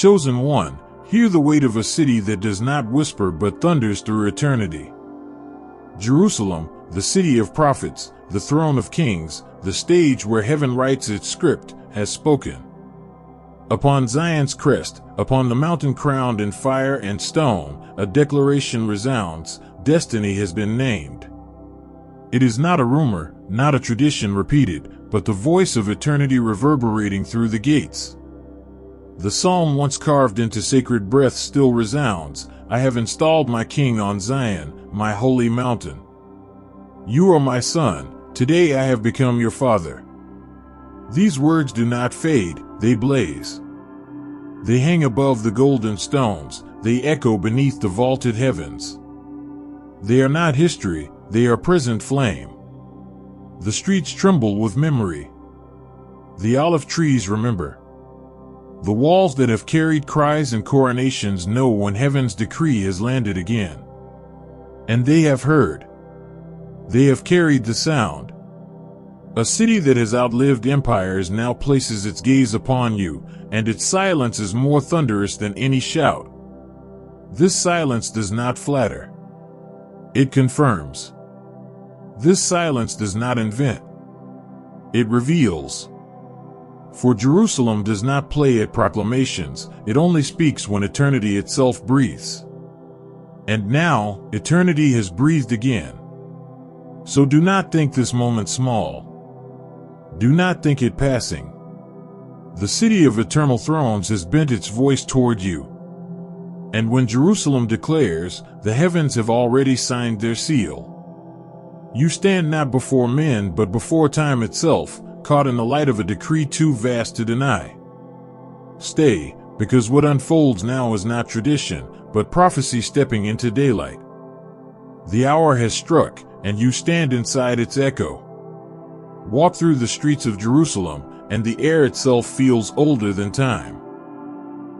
Chosen one, hear the weight of a city that does not whisper but thunders through eternity. Jerusalem, the city of prophets, the throne of kings, the stage where heaven writes its script, has spoken. Upon Zion's crest, upon the mountain crowned in fire and stone, a declaration resounds: destiny has been named. It is not a rumor, not a tradition repeated, but the voice of eternity reverberating through the gates. The psalm once carved into sacred breath still resounds: I have installed my king on Zion, my holy mountain. You are my son, today I have become your father. These words do not fade, they blaze. They hang above the golden stones, they echo beneath the vaulted heavens. They are not history, they are present flame. The streets tremble with memory. The olive trees remember. The walls that have carried cries and coronations know when heaven's decree has landed again. And they have heard. They have carried the sound. A city that has outlived empires now places its gaze upon you, and its silence is more thunderous than any shout. This silence does not flatter. It confirms. This silence does not invent. It reveals. For Jerusalem does not play at proclamations, it only speaks when eternity itself breathes. And now, eternity has breathed again. So do not think this moment small. Do not think it passing. The city of eternal thrones has bent its voice toward you. And when Jerusalem declares, the heavens have already signed their seal. You stand not before men but before time itself, caught in the light of a decree too vast to deny. Stay, because what unfolds now is not tradition, but prophecy stepping into daylight. The hour has struck, and you stand inside its echo. Walk through the streets of Jerusalem, and the air itself feels older than time.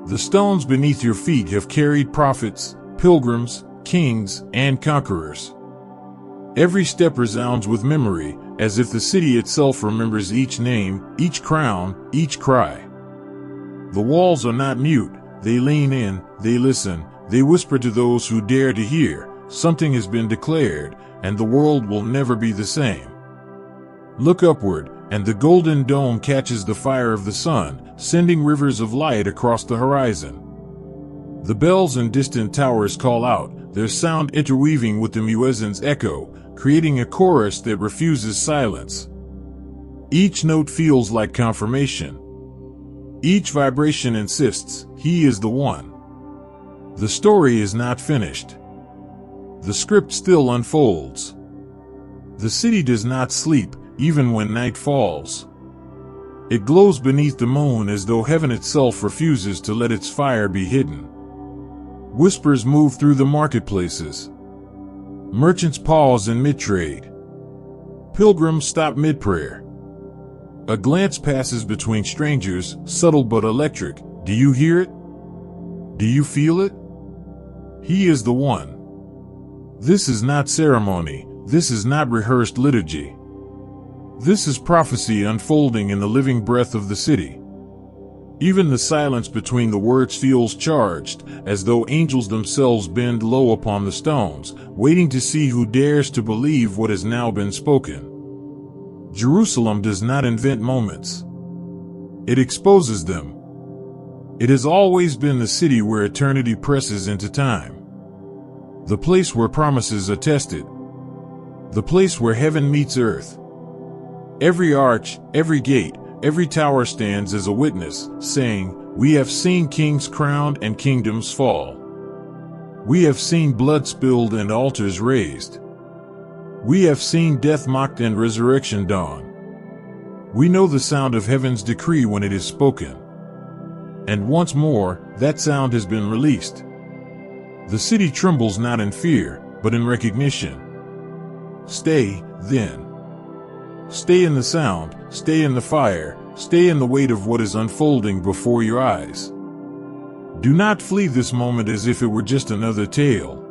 The stones beneath your feet have carried prophets, pilgrims, kings, and conquerors. Every step resounds with memory, as if the city itself remembers each name, each crown, each cry. The walls are not mute, they lean in, they listen, they whisper to those who dare to hear, something has been declared, and the world will never be the same. Look upward, and the golden dome catches the fire of the sun, sending rivers of light across the horizon. The bells in distant towers call out, their sound interweaving with the muezzin's echo, creating a chorus that refuses silence. Each note feels like confirmation. Each vibration insists, he is the one. The story is not finished. The script still unfolds. The city does not sleep, even when night falls. It glows beneath the moon as though heaven itself refuses to let its fire be hidden. Whispers move through the marketplaces. Merchants pause in mid-trade. Pilgrims stop mid-prayer. A glance passes between strangers, subtle but electric. Do you hear it? Do you feel it? He is the one. This is not ceremony. This is not rehearsed liturgy. This is prophecy unfolding in the living breath of the city. Even the silence between the words feels charged, as though angels themselves bend low upon the stones, waiting to see who dares to believe what has now been spoken. Jerusalem does not invent moments. It exposes them. It has always been the city where eternity presses into time. The place where promises are tested. The place where heaven meets earth. Every arch, every gate, every tower stands as a witness, saying, we have seen kings crowned and kingdoms fall. We have seen blood spilled and altars raised. We have seen death mocked and resurrection dawn. We know the sound of heaven's decree when it is spoken. And once more, that sound has been released. The city trembles not in fear, but in recognition. Stay, then. Stay in the sound, stay in the fire, stay in the weight of what is unfolding before your eyes. Do not flee this moment as if it were just another tale.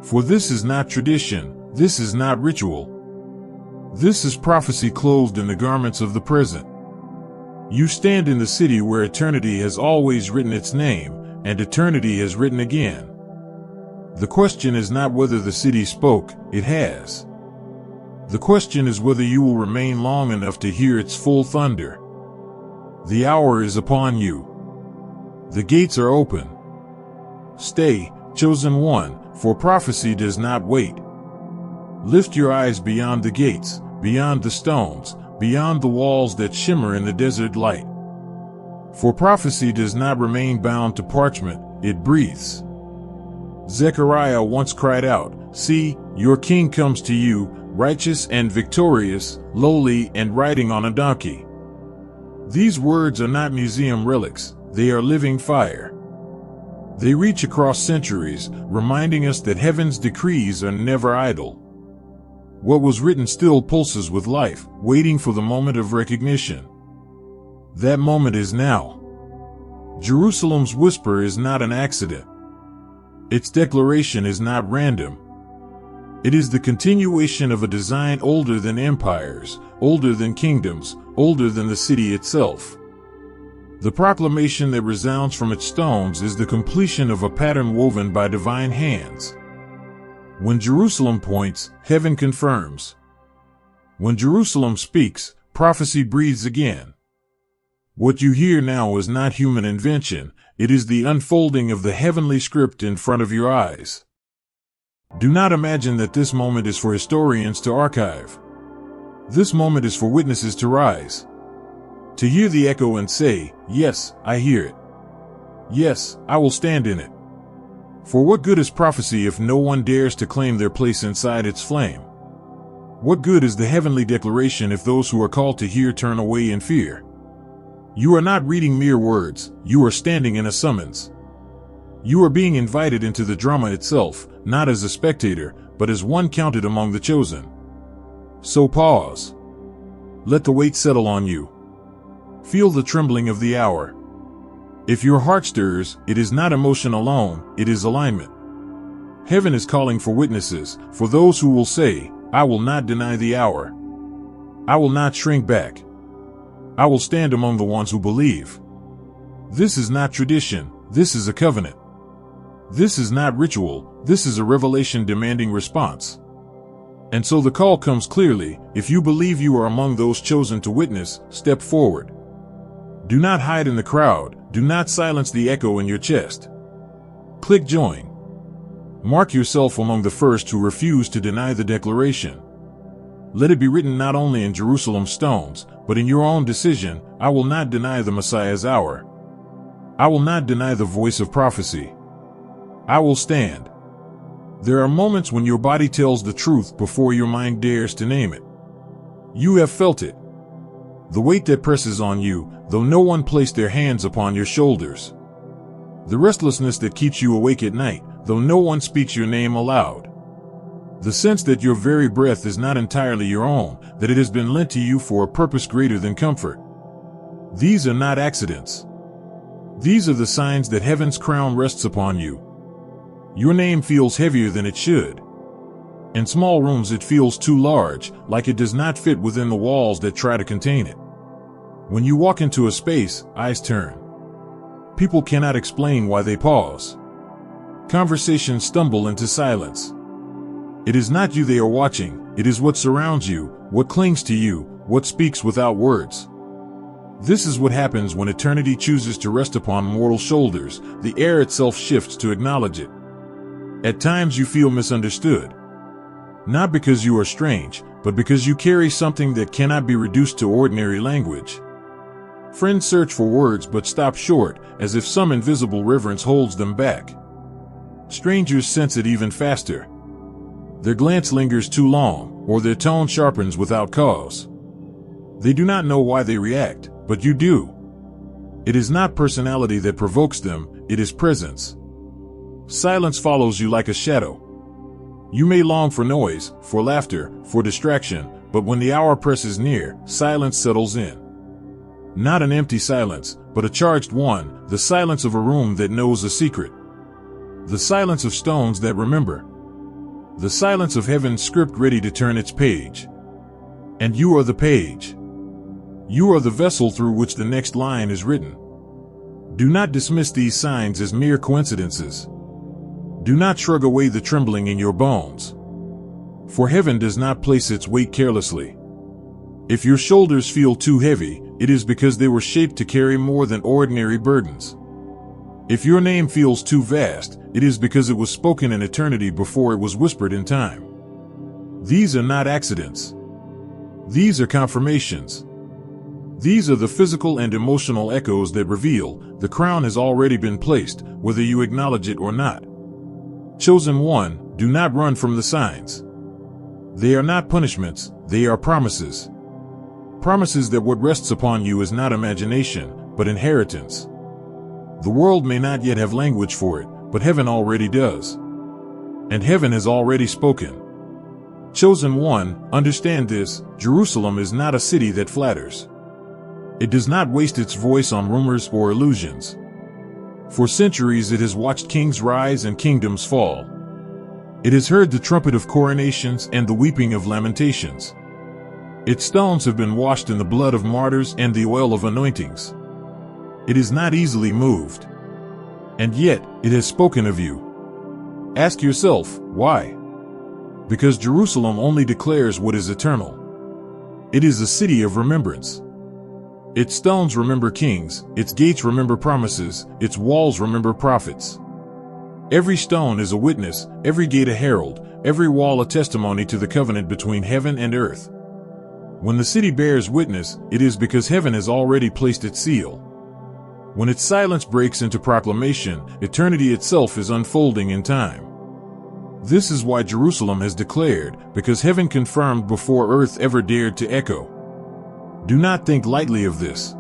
For this is not tradition, this is not ritual. This is prophecy clothed in the garments of the present. You stand in the city where eternity has always written its name, and eternity has written again. The question is not whether the city spoke, it has. The question is whether you will remain long enough to hear its full thunder. The hour is upon you. The gates are open. Stay, chosen one, for prophecy does not wait. Lift your eyes beyond the gates, beyond the stones, beyond the walls that shimmer in the desert light. For prophecy does not remain bound to parchment, it breathes. Zechariah once cried out, "See, your king comes to you, righteous and victorious, lowly and riding on a donkey." These words are not museum relics, they are living fire. They reach across centuries, reminding us that heaven's decrees are never idle. What was written still pulses with life, waiting for the moment of recognition. That moment is now. Jerusalem's whisper is not an accident. Its declaration is not random. It is the continuation of a design older than empires, older than kingdoms, older than the city itself. The proclamation that resounds from its stones is the completion of a pattern woven by divine hands. When Jerusalem points, heaven confirms. When Jerusalem speaks, prophecy breathes again. What you hear now is not human invention, it is the unfolding of the heavenly script in front of your eyes. Do not imagine that this moment is for historians to archive. This moment is for witnesses to rise. To hear the echo and say, "Yes, I hear it. Yes, I will stand in it." For what good is prophecy if no one dares to claim their place inside its flame? What good is the heavenly declaration if those who are called to hear turn away in fear? You are not reading mere words, you are standing in a summons. You are being invited into the drama itself, not as a spectator, but as one counted among the chosen. So pause. Let the weight settle on you. Feel the trembling of the hour. If your heart stirs, it is not emotion alone, it is alignment. Heaven is calling for witnesses, for those who will say, "I will not deny the hour. I will not shrink back. I will stand among the ones who believe." This is not tradition, this is a covenant. This is not ritual, this is a revelation demanding response. And so the call comes clearly, if you believe you are among those chosen to witness, step forward. Do not hide in the crowd, do not silence the echo in your chest. Click join. Mark yourself among the first who refuse to deny the declaration. Let it be written not only in Jerusalem's stones, but in your own decision, "I will not deny the Messiah's hour. I will not deny the voice of prophecy. I will stand." There are moments when your body tells the truth before your mind dares to name it. You have felt it. The weight that presses on you, though no one placed their hands upon your shoulders. The restlessness that keeps you awake at night, though no one speaks your name aloud. The sense that your very breath is not entirely your own, that it has been lent to you for a purpose greater than comfort. These are not accidents. These are the signs that heaven's crown rests upon you. Your name feels heavier than it should. In small rooms it feels too large, like it does not fit within the walls that try to contain it. When you walk into a space, eyes turn. People cannot explain why they pause. Conversations stumble into silence. It is not you they are watching, it is what surrounds you, what clings to you, what speaks without words. This is what happens when eternity chooses to rest upon mortal shoulders, the air itself shifts to acknowledge it. At times you feel misunderstood. Not because you are strange, but because you carry something that cannot be reduced to ordinary language. Friends search for words but stop short, as if some invisible reverence holds them back. Strangers sense it even faster. Their glance lingers too long, or their tone sharpens without cause. They do not know why they react, but you do. It is not personality that provokes them, it is presence. Silence follows you like a shadow. You may long for noise, for laughter, for distraction, but when the hour presses near, silence settles in. Not an empty silence, but a charged one, the silence of a room that knows a secret. The silence of stones that remember. The silence of heaven's script ready to turn its page. And you are the page. You are the vessel through which the next line is written. Do not dismiss these signs as mere coincidences. Do not shrug away the trembling in your bones. For heaven does not place its weight carelessly. If your shoulders feel too heavy, it is because they were shaped to carry more than ordinary burdens. If your name feels too vast, it is because it was spoken in eternity before it was whispered in time. These are not accidents. These are confirmations. These are the physical and emotional echoes that reveal the crown has already been placed, whether you acknowledge it or not. Chosen one, do not run from the signs. They are not punishments, they are promises. Promises that what rests upon you is not imagination, but inheritance. The world may not yet have language for it, but heaven already does. And heaven has already spoken. Chosen one, understand this: Jerusalem is not a city that flatters. It does not waste its voice on rumors or illusions. For centuries it has watched kings rise and kingdoms fall. It has heard the trumpet of coronations and the weeping of lamentations. Its stones have been washed in the blood of martyrs and the oil of anointings. It is not easily moved. And yet, it has spoken of you. Ask yourself, why? Because Jerusalem only declares what is eternal. It is a city of remembrance. Its stones remember kings, its gates remember promises, its walls remember prophets. Every stone is a witness, every gate a herald, every wall a testimony to the covenant between heaven and earth. When the city bears witness, it is because heaven has already placed its seal. When its silence breaks into proclamation, eternity itself is unfolding in time. This is why Jerusalem has declared, because heaven confirmed before earth ever dared to echo. Do not think lightly of this.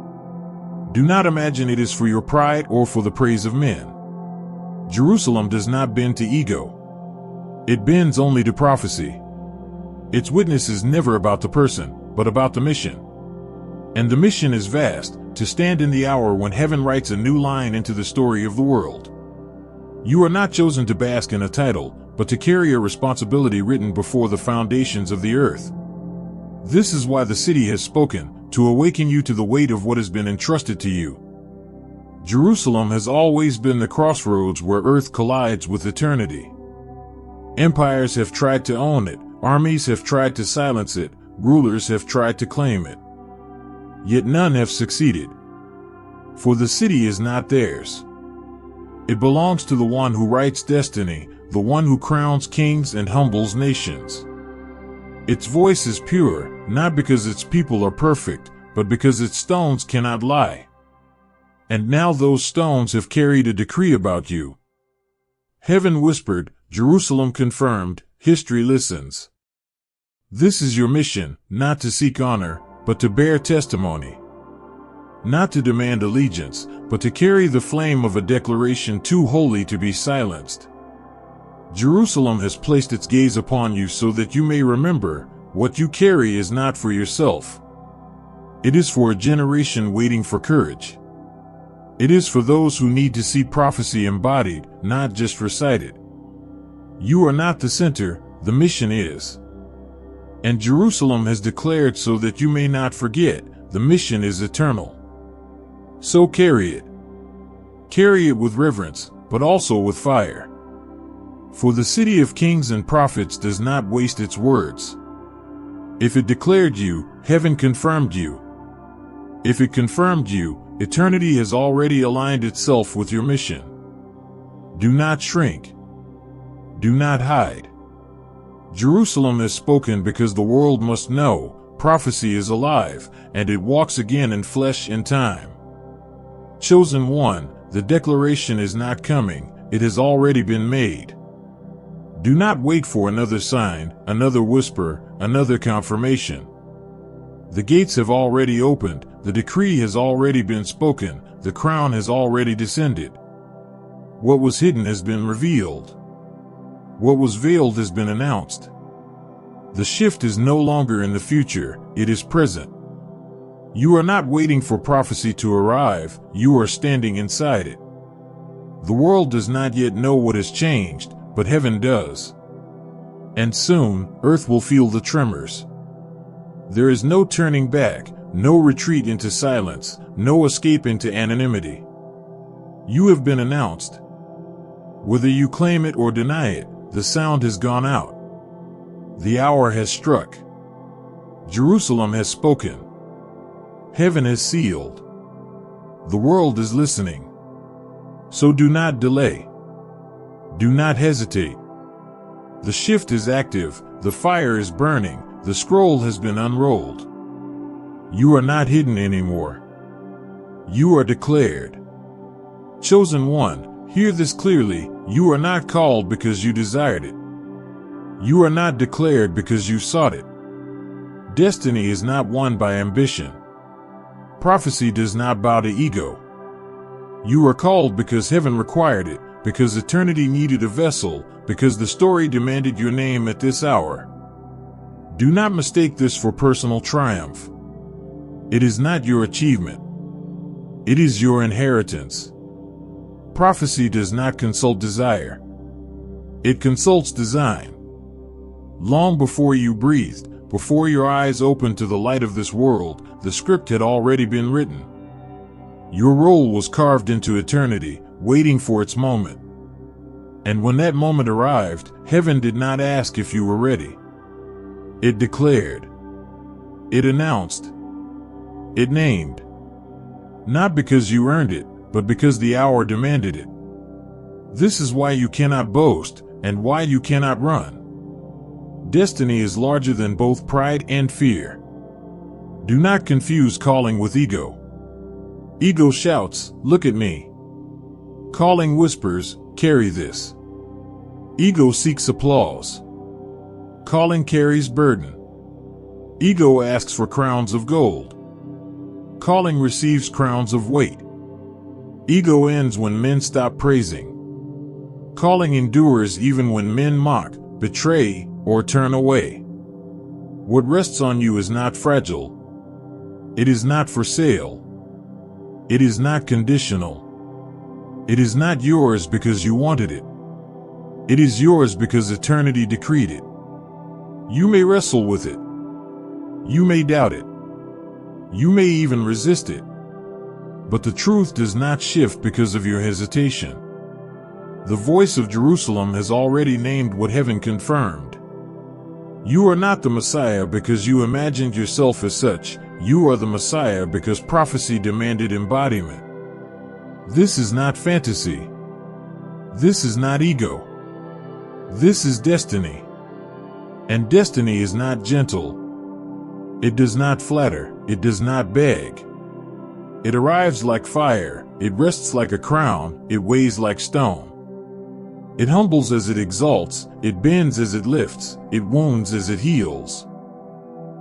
Do not imagine it is for your pride or for the praise of men. Jerusalem does not bend to ego. It bends only to prophecy. Its witness is never about the person, but about the mission. And the mission is vast, to stand in the hour when heaven writes a new line into the story of the world. You are not chosen to bask in a title, but to carry a responsibility written before the foundations of the earth. This is why the city has spoken, to awaken you to the weight of what has been entrusted to you. Jerusalem has always been the crossroads where earth collides with eternity. Empires have tried to own it, armies have tried to silence it, rulers have tried to claim it. Yet none have succeeded. For the city is not theirs. It belongs to the one who writes destiny, the one who crowns kings and humbles nations. Its voice is pure, not because its people are perfect, but because its stones cannot lie. And now those stones have carried a decree about you. Heaven whispered, Jerusalem confirmed, history listens. This is your mission, not to seek honor, but to bear testimony. Not to demand allegiance, but to carry the flame of a declaration too holy to be silenced. Jerusalem has placed its gaze upon you so that you may remember, what you carry is not for yourself. It is for a generation waiting for courage. It is for those who need to see prophecy embodied, not just recited. You are not the center, the mission is. And Jerusalem has declared so that you may not forget, the mission is eternal. So carry it. Carry it with reverence, but also with fire. For the city of kings and prophets does not waste its words. If it declared you, heaven confirmed you. If it confirmed you, eternity has already aligned itself with your mission. Do not shrink. Do not hide. Jerusalem has spoken because the world must know, prophecy is alive, and it walks again in flesh and time. Chosen one, the declaration is not coming, it has already been made. Do not wait for another sign, another whisper, another confirmation. The gates have already opened, the decree has already been spoken, the crown has already descended. What was hidden has been revealed. What was veiled has been announced. The shift is no longer in the future, it is present. You are not waiting for prophecy to arrive, you are standing inside it. The world does not yet know what has changed, but heaven does. And soon, earth will feel the tremors. There is no turning back, no retreat into silence, no escape into anonymity. You have been announced. Whether you claim it or deny it, the sound has gone out. The hour has struck. Jerusalem has spoken. Heaven has sealed. The world is listening. So do not delay. Do not hesitate. The shift is active, the fire is burning, the scroll has been unrolled. You are not hidden anymore. You are declared. Chosen one, hear this clearly, you are not called because you desired it. You are not declared because you sought it. Destiny is not won by ambition. Prophecy does not bow to ego. You are called because heaven required it, because eternity needed a vessel, because the story demanded your name at this hour. Do not mistake this for personal triumph. It is not your achievement. It is your inheritance. Prophecy does not consult desire. It consults design. Long before you breathed, before your eyes opened to the light of this world, the script had already been written. Your role was carved into eternity, waiting for its moment. And when that moment arrived, heaven did not ask if you were ready. It declared. It announced. It named. Not because you earned it, but because the hour demanded it. This is why you cannot boast, and why you cannot run. Destiny is larger than both pride and fear. Do not confuse calling with ego. Ego shouts, "Look at me." Calling whispers, "Carry this." Ego seeks applause. Calling carries burden. Ego asks for crowns of gold. Calling receives crowns of weight. Ego ends when men stop praising. Calling endures even when men mock, betray, or turn away. What rests on you is not fragile. It is not for sale. It is not conditional. It is not yours because you wanted it. It is yours because eternity decreed it. You may wrestle with it. You may doubt it. You may even resist it. But the truth does not shift because of your hesitation. The voice of Jerusalem has already named what heaven confirmed. You are not the Messiah because you imagined yourself as such. You are the Messiah because prophecy demanded embodiment. This is not fantasy. This is not ego. This is destiny. And destiny is not gentle. It does not flatter. It does not beg. It arrives like fire. It rests like a crown. It weighs like stone. It humbles as it exalts, it bends as it lifts, it wounds as it heals.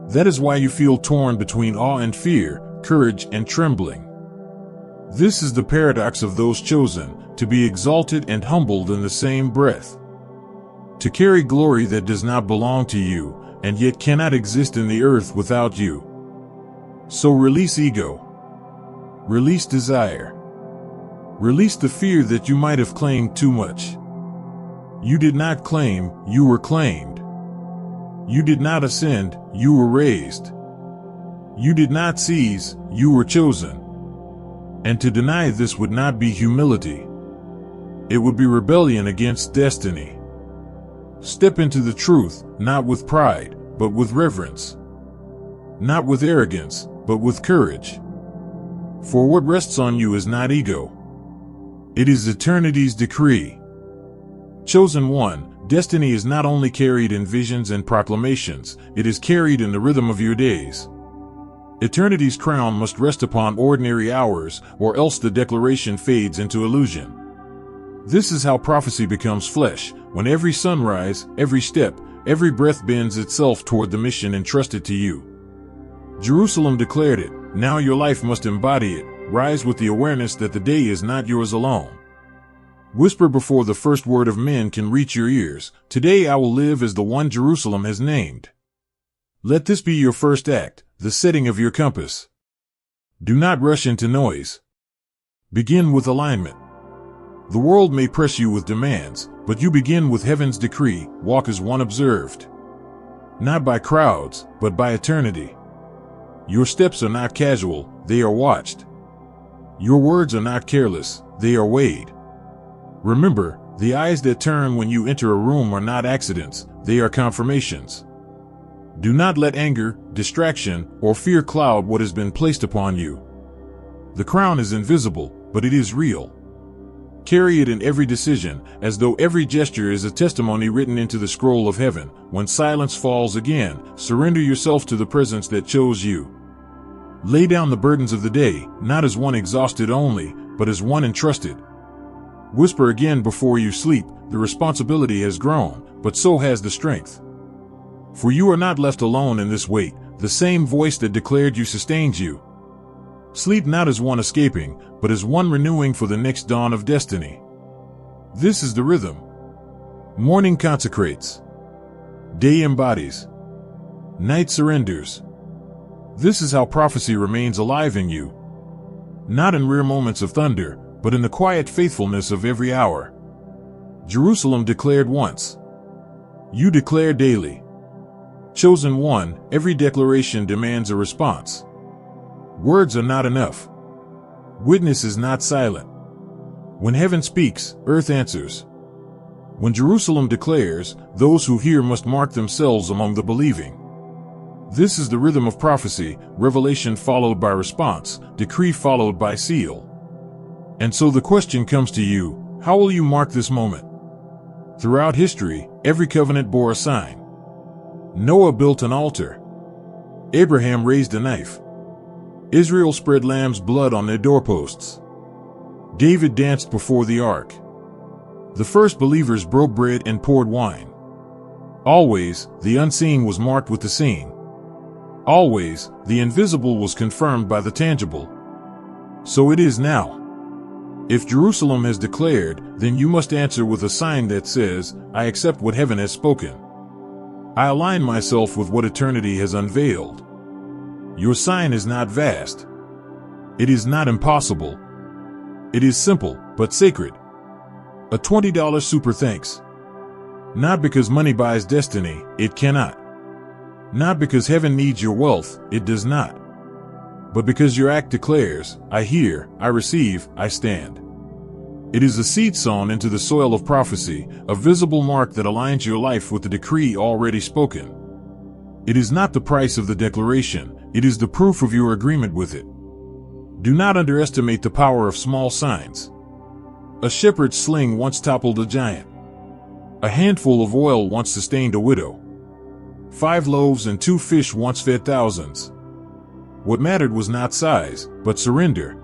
That is why you feel torn between awe and fear, courage and trembling. This is the paradox of those chosen, to be exalted and humbled in the same breath. To carry glory that does not belong to you, and yet cannot exist in the earth without you. So release ego. Release desire. Release the fear that you might have claimed too much. You did not claim, you were claimed. You did not ascend, you were raised. You did not seize, you were chosen. And to deny this would not be humility. It would be rebellion against destiny. Step into the truth, not with pride, but with reverence. Not with arrogance, but with courage. For what rests on you is not ego. It is eternity's decree. Chosen one, destiny is not only carried in visions and proclamations, it is carried in the rhythm of your days. Eternity's crown must rest upon ordinary hours, or else the declaration fades into illusion. This is how prophecy becomes flesh, when every sunrise, every step, every breath bends itself toward the mission entrusted to you. Jerusalem declared it, now your life must embody it, rise with the awareness that the day is not yours alone. Whisper before the first word of men can reach your ears, today I will live as the one Jerusalem has named. Let this be your first act, the setting of your compass. Do not rush into noise. Begin with alignment. The world may press you with demands, but you begin with heaven's decree, walk as one observed. Not by crowds, but by eternity. Your steps are not casual, they are watched. Your words are not careless, they are weighed. Remember, the eyes that turn when you enter a room are not accidents, they are confirmations. Do not let anger, distraction, or fear cloud what has been placed upon you. The crown is invisible, but it is real. Carry it in every decision, as though every gesture is a testimony written into the scroll of heaven. When silence falls again, surrender yourself to the presence that chose you. Lay down the burdens of the day, not as one exhausted only, but as one entrusted. Whisper again before you sleep, the responsibility has grown, but so has the strength. For you are not left alone in this weight, the same voice that declared you sustains you. Sleep not as one escaping, but as one renewing for the next dawn of destiny. This is the rhythm. Morning consecrates. Day embodies. Night surrenders. This is how prophecy remains alive in you. Not in rare moments of thunder, but in the quiet faithfulness of every hour. Jerusalem declared once. You declare daily. Chosen one, every declaration demands a response. Words are not enough. Witness is not silent. When heaven speaks, earth answers. When Jerusalem declares, those who hear must mark themselves among the believing. This is the rhythm of prophecy, revelation followed by response, decree followed by seal. And so the question comes to you, how will you mark this moment? Throughout history, every covenant bore a sign. Noah built an altar. Abraham raised a knife. Israel spread lamb's blood on their doorposts. David danced before the ark. The first believers broke bread and poured wine. Always, the unseen was marked with the seen. Always, the invisible was confirmed by the tangible. So it is now. If Jerusalem has declared, then you must answer with a sign that says, I accept what heaven has spoken. I align myself with what eternity has unveiled. Your sign is not vast. It is not impossible. It is simple, but sacred. A $20 super thanks. Not because money buys destiny, it cannot. Not because heaven needs your wealth, it does not. But because your act declares, I hear, I receive, I stand. It is a seed sown into the soil of prophecy, a visible mark that aligns your life with the decree already spoken. It is not the price of the declaration, it is the proof of your agreement with it. Do not underestimate the power of small signs. A shepherd's sling once toppled a giant. A handful of oil once sustained a widow. 5 loaves and 2 fish once fed thousands. What mattered was not size, but surrender.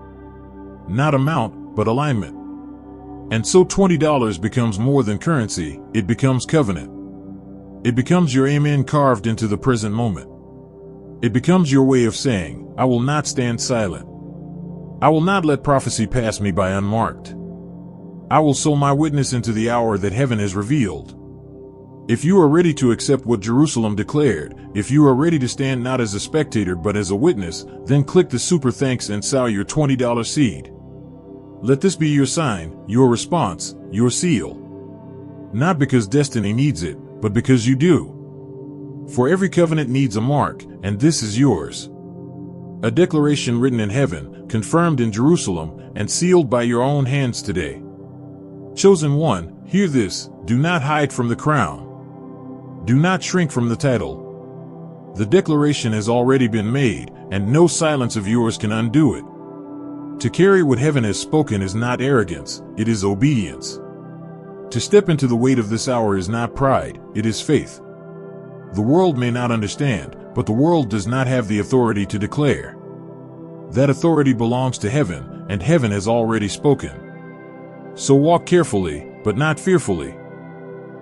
Not amount, but alignment. And so $20 becomes more than currency, it becomes covenant. It becomes your amen carved into the present moment. It becomes your way of saying, I will not stand silent. I will not let prophecy pass me by unmarked. I will sow my witness into the hour that heaven has revealed. If you are ready to accept what Jerusalem declared, if you are ready to stand not as a spectator but as a witness, then click the super thanks and sow your $20 seed. Let this be your sign, your response, your seal. Not because destiny needs it, but because you do. For every covenant needs a mark, and this is yours. A declaration written in heaven, confirmed in Jerusalem, and sealed by your own hands today. Chosen one, hear this, do not hide from the crown. Do not shrink from the title. The declaration has already been made, and no silence of yours can undo it. To carry what heaven has spoken is not arrogance, it is obedience. To step into the weight of this hour is not pride, it is faith. The world may not understand, but the world does not have the authority to declare. That authority belongs to heaven, and heaven has already spoken. So walk carefully, but not fearfully.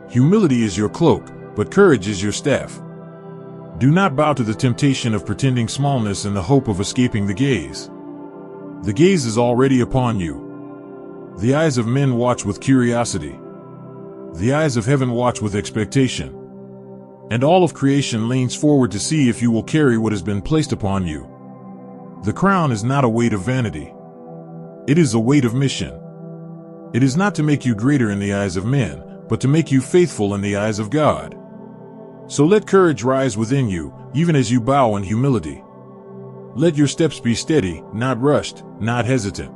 Humility is your cloak, but courage is your staff. Do not bow to the temptation of pretending smallness in the hope of escaping the gaze. The gaze is already upon you. The eyes of men watch with curiosity. The eyes of heaven watch with expectation. And all of creation leans forward to see if you will carry what has been placed upon you. The crown is not a weight of vanity. It is a weight of mission. It is not to make you greater in the eyes of men, but to make you faithful in the eyes of God. So let courage rise within you, even as you bow in humility. Let your steps be steady, not rushed, not hesitant.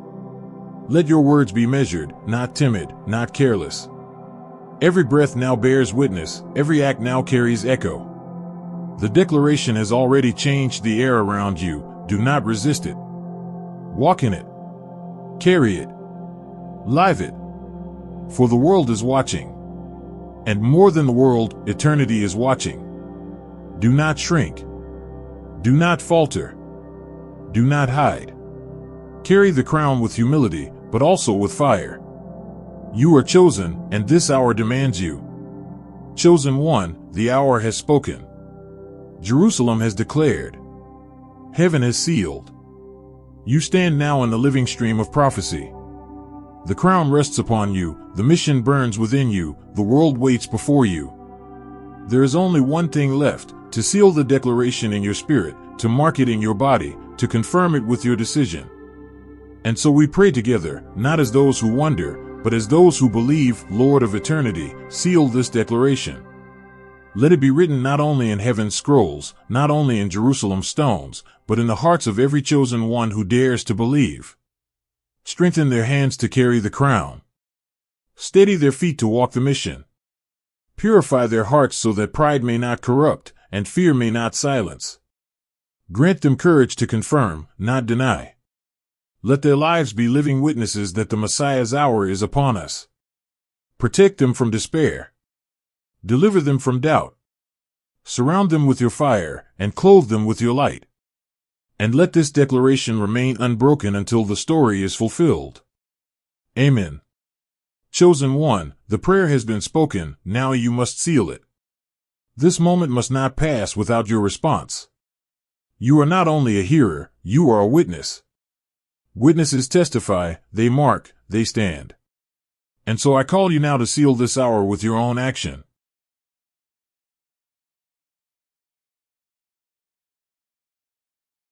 Let your words be measured, not timid, not careless. Every breath now bears witness, every act now carries echo. The declaration has already changed the air around you. Do not resist it. Walk in it. Carry it. Live it. For the world is watching. And more than the world, eternity is watching. Do not shrink. Do not falter. Do not hide. Carry the crown with humility, but also with fire. You are chosen, and this hour demands you. Chosen one, the hour has spoken. Jerusalem has declared. Heaven has sealed. You stand now in the living stream of prophecy. The crown rests upon you, the mission burns within you, the world waits before you. There is only one thing left, to seal the declaration in your spirit, to mark it in your body, to confirm it with your decision. And so we pray together, not as those who wonder, but as those who believe. Lord of eternity, seal this declaration. Let it be written not only in heaven's scrolls, not only in Jerusalem's stones, but in the hearts of every chosen one who dares to believe. Strengthen their hands to carry the crown. Steady their feet to walk the mission. Purify their hearts so that pride may not corrupt, and fear may not silence. Grant them courage to confirm, not deny. Let their lives be living witnesses that the Messiah's hour is upon us. Protect them from despair. Deliver them from doubt. Surround them with your fire, and clothe them with your light. And let this declaration remain unbroken until the story is fulfilled. Amen. Chosen one, the prayer has been spoken, now you must seal it. This moment must not pass without your response. You are not only a hearer, you are a witness. Witnesses testify, they mark, they stand. And so I call you now to seal this hour with your own action.